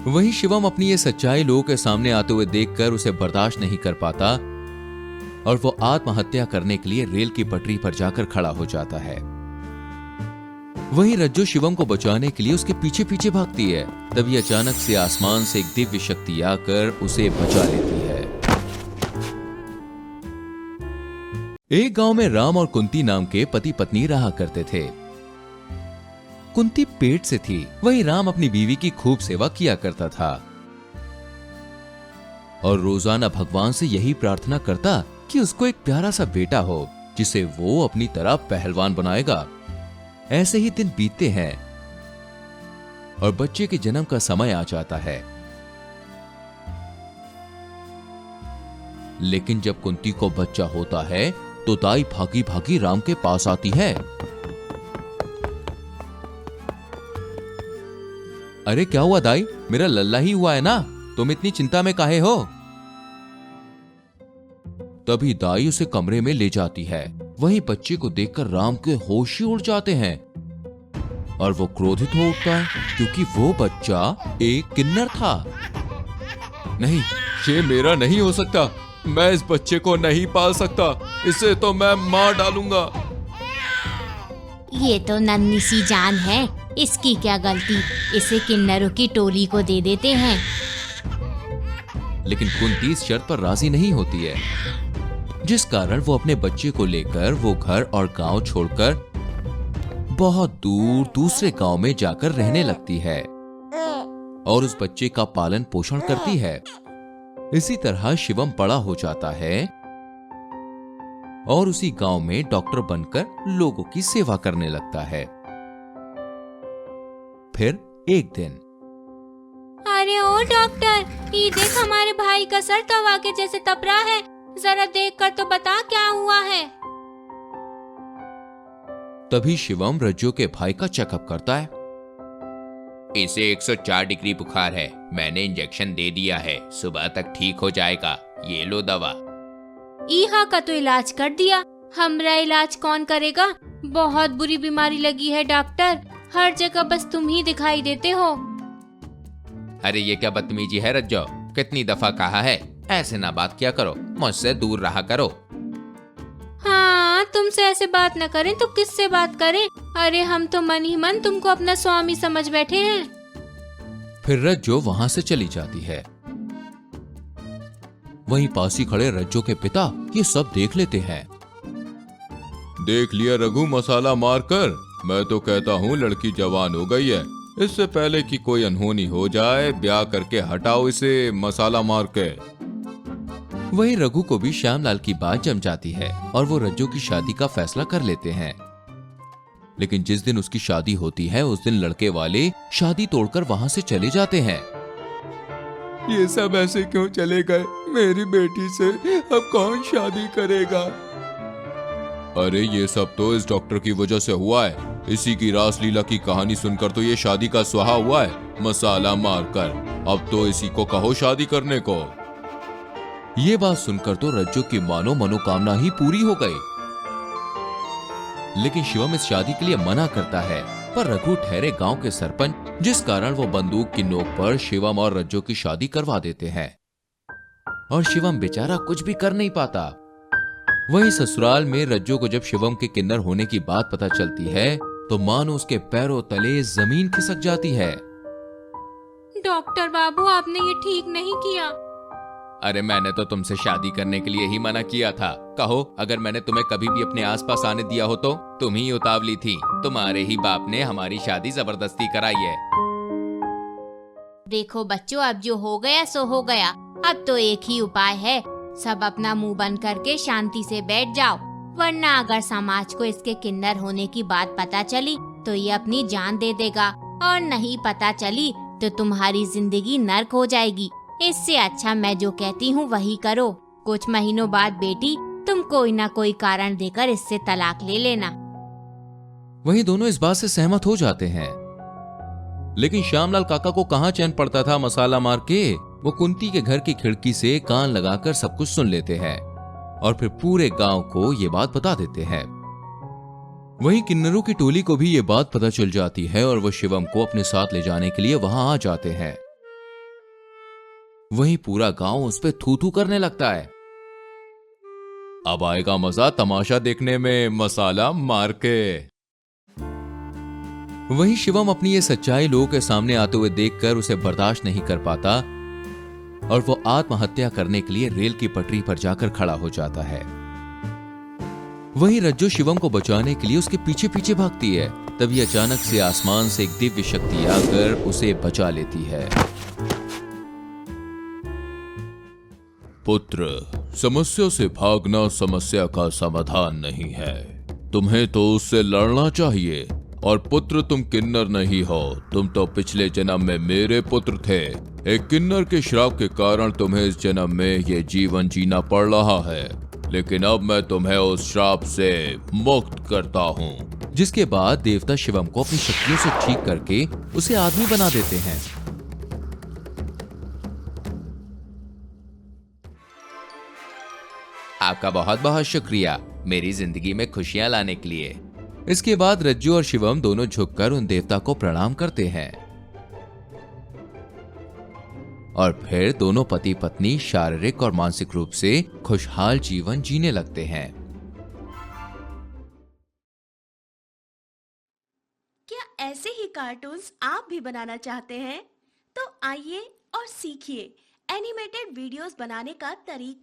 वहीं शिवम अपनी ये सच्चाई लोगों के सामने आते हुए देखकर उसे बर्दाश्त नहीं कर पाता और वो आत्महत्या करने के लिए रेल की पटरी पर जाकर खड़ा हो जाता है। वहीं रज्जो शिवम को बचाने के लिए उसके पीछे पीछे भागती है। तभी अचानक से आसमान से एक दिव्य शक्ति आकर उसे बचा लेती है। एक गांव में राम और कुंती नाम के पति पत्नी रहा करते थे। कुंती पेट से थी, वहीं राम अपनी बीवी की खूब सेवा किया करता था और रोजाना भगवान से यही प्रार्थना करता कि उसको एक प्यारा सा बेटा हो जिसे वो अपनी तरह पहलवान बनाएगा। ऐसे ही दिन बीतते हैं और बच्चे के जन्म का समय आ जाता है। लेकिन जब कुंती को बच्चा होता है तो दाई भागी भागी राम के पास आती है। अरे क्या हुआ दाई, मेरा लल्ला ही हुआ है ना, तुम इतनी चिंता में काहे हो? तभी दाई उसे कमरे में ले जाती है। वहीं बच्चे को देखकर राम के होश ही उड़ जाते हैं और वो क्रोधित हो उठता है क्योंकि वो बच्चा एक किन्नर था। नहीं, ये मेरा नहीं हो सकता, मैं इस बच्चे को नहीं पाल सकता, इसे तो मैं मार डालूंगा। ये तो नन्ही सी जान है, इसकी क्या गलती, इसे किन्नरों की टोली को दे देते हैं। लेकिन कुंती इस शर्त पर राजी नहीं होती है, जिस कारण वो अपने बच्चे को लेकर वो घर और गांव छोड़कर बहुत दूर दूसरे गांव में जाकर रहने लगती है और उस बच्चे का पालन पोषण करती है। इसी तरह शिवम बड़ा हो जाता है और उसी गांव में डॉक्टर बनकर लोगों की सेवा करने लगता है। फिर एक दिन, अरे ओ डॉक्टर, ये देख हमारे भाई का सर तवा के जैसे तप रहा है, जरा देख कर तो बता क्या हुआ है। तभी शिवम रज्जो के भाई का चेकअप करता है। इसे 104 डिग्री बुखार है, मैंने इंजेक्शन दे दिया है, सुबह तक ठीक हो जाएगा, ये लो दवा। ईहा का तो इलाज कर दिया, हमरा इलाज कौन करेगा? बहुत बुरी बीमारी लगी है डॉक्टर, हर जगह बस तुम ही दिखाई देते हो। अरे ये क्या बदतमीजी है रज्जो, कितनी दफा कहा है ऐसे ना बात किया करो, मुझसे दूर रहा करो। हाँ, तुमसे ऐसे बात न करें तो किससे बात करें? अरे हम तो मन ही मन तुमको अपना स्वामी समझ बैठे हैं। फिर रज्जो वहां से चली जाती है। वहीं पास ही खड़े रज्जो के पिता ये सब देख लेते हैं। देख लिया रघु मसाला मारकर, मैं तो कहता हूँ लड़की जवान हो गई है, इससे पहले कि कोई अनहोनी हो जाए ब्याह करके हटाओ इसे मसाला मार के। वहीं रघु को भी श्यामलाल की बात जम जाती है और वो रज्जो की शादी का फैसला कर लेते हैं। लेकिन जिस दिन उसकी शादी होती है उस दिन लड़के वाले शादी तोड़कर वहां से चले जाते हैं। ये सब ऐसे क्यों चले गए? मेरी बेटी से अब कौन शादी करेगा? अरे ये सब तो इस डॉक्टर की वजह से हुआ है, इसी की रासलीला की कहानी सुनकर तो ये शादी का सुहा हुआ है मसाला मारकर, अब तो इसी को कहो शादी करने को। ये बात सुनकर तो रज्जो की मानो मनोकामना ही पूरी हो गई। लेकिन शिवम इस शादी के लिए मना करता है, पर रघु ठहरे गांव के सरपंच, जिस कारण वो बंदूक की नोक पर शिवम और रज्जो की शादी करवा देते हैं और शिवम बेचारा कुछ भी कर नहीं पाता। वहीं ससुराल में रज्जो को जब शिवम के किन्नर होने की बात पता चलती है तो मानो उसके पैरों तले जमीन खिसक जाती है। डॉक्टर बाबू, आपने ये ठीक नहीं किया। अरे मैंने तो तुमसे शादी करने के लिए ही मना किया था, कहो अगर मैंने तुम्हें कभी भी अपने आसपास आने दिया हो तो तुम ही उतावली थी, तुम्हारे ही बाप ने हमारी शादी जबरदस्ती कराई है। देखो बच्चों, अब जो हो गया सो हो गया, अब तो एक ही उपाय है, सब अपना मुंह बंद करके शांति से बैठ जाओ, वरना अगर समाज को इसके किन्नर होने की बात पता चली तो ये अपनी जान दे देगा, और नहीं पता चली तो तुम्हारी जिंदगी नर्क हो जाएगी। इससे अच्छा मैं जो कहती हूँ वही करो, कुछ महीनों बाद बेटी तुम कोई ना कोई कारण देकर इससे तलाक ले लेना। वहीं दोनों इस बात से सहमत हो जाते हैं। लेकिन श्यामलाल काका को कहाँ चैन पड़ता था मसाला मार के, वो कुंती के घर की खिड़की से कान लगाकर सब कुछ सुन लेते हैं और फिर पूरे गांव को ये बात बता देते हैं। वहीं किन्नरों की टोली को भी ये बात पता चल जाती है और वो शिवम को अपने साथ ले जाने के लिए वहां आ जाते हैं। वहीं पूरा गांव उस पे थू थू करने लगता है। अब आएगा मजा तमाशा देखने में, मसाला मार के। वहीं शिवम अपनी ये सच्चाई लोगों के सामने आते हुए देखकर उसे बर्दाश्त नहीं कर पाता और वो आत्महत्या करने के लिए रेल की पटरी पर जाकर खड़ा हो जाता है। वहीं रज्जो शिवम को बचाने के लिए उसके पीछे पीछे भागती है। तभी अचानक से आसमान से एक दिव्य शक्ति आकर उसे बचा लेती है। पुत्र, समस्या से भागना समस्या का समाधान नहीं है। तुम्हें तो उससे लड़ना चाहिए। और पुत्र, तुम किन्नर नहीं हो, तुम तो पिछले जन्म में मेरे पुत्र थे। एक किन्नर के श्राप के कारण तुम्हें इस जन्म में ये जीवन जीना पड़ रहा है, लेकिन अब मैं तुम्हें उस श्राप से मुक्त करता हूँ। जिसके बाद देवता शिवम को अपनी शक्तियों से ठीक करके उसे आदमी बना देते हैं। आपका बहुत बहुत शुक्रिया मेरी जिंदगी में खुशियां लाने के लिए। इसके बाद रज्जू और शिवम दोनों झुककर उन देवता को प्रणाम करते हैं और फिर दोनों पति पत्नी शारीरिक और मानसिक रूप से खुशहाल जीवन जीने लगते हैं। क्या ऐसे ही कार्टून्स आप भी बनाना चाहते हैं? तो आइए और सीखिए एनिमेटेड वीडियोस बनाने का तरीका।